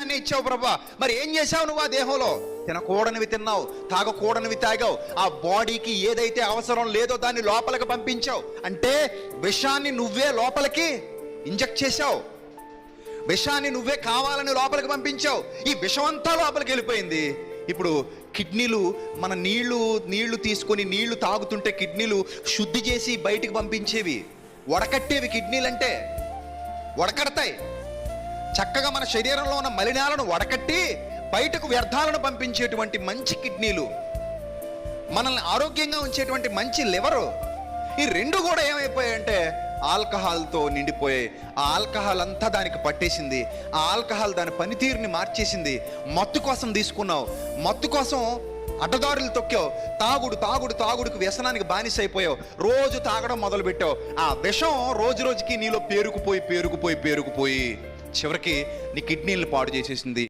దేహాన్ని ఇచ్చావు ప్రభా, మరి ఏం చేశావు నువ్వు ఆ దేహంలో? తినకూడనివి తిన్నావు, తాగకూడనివి తాగావు, ఆ బాడీకి ఏదైతే అవసరం లేదో దాన్ని లోపలికి పంపించావు. అంటే విషాన్ని నువ్వే లోపలికి ఇంజెక్ట్ చేశావు, విషాన్ని నువ్వే కావాలని లోపలికి పంపించావు. ఈ విషమంతా లోపలికి వెళ్ళిపోయింది. ఇప్పుడు కిడ్నీలు మన నీళ్లు తీసుకొని నీళ్లు తాగుతుంటే కిడ్నీలు శుద్ధి చేసి బయటికి పంపించేవి, వడకట్టేవి. కిడ్నీలు అంటే వడకడతాయి, చక్కగా మన శరీరంలో ఉన్న మలినాలను వడకట్టి బయటకు వ్యర్థాలను పంపించేటువంటి మంచి కిడ్నీలు, మనల్ని ఆరోగ్యంగా ఉంచేటువంటి మంచి లివరు, ఈ రెండు కూడా ఏమైపోయాయంటే ఆల్కహాల్తో నిండిపోయాయి. ఆ ఆల్కహాల్ అంతా దానికి పట్టేసింది, ఆ ఆల్కహాల్ దాని పనితీరుని మార్చేసింది. మత్తు కోసం తీసుకున్నావు, మత్తు కోసం అడ్డదారులు తొక్కావు, తాగుడుకు వ్యసనానికి బానిస అయిపోయావు, రోజు తాగడం మొదలు పెట్టావు. ఆ విషం రోజు రోజుకి నీలో పేరుకుపోయి చివరికి నీ కిడ్నీలను పాడు చేసేసింది.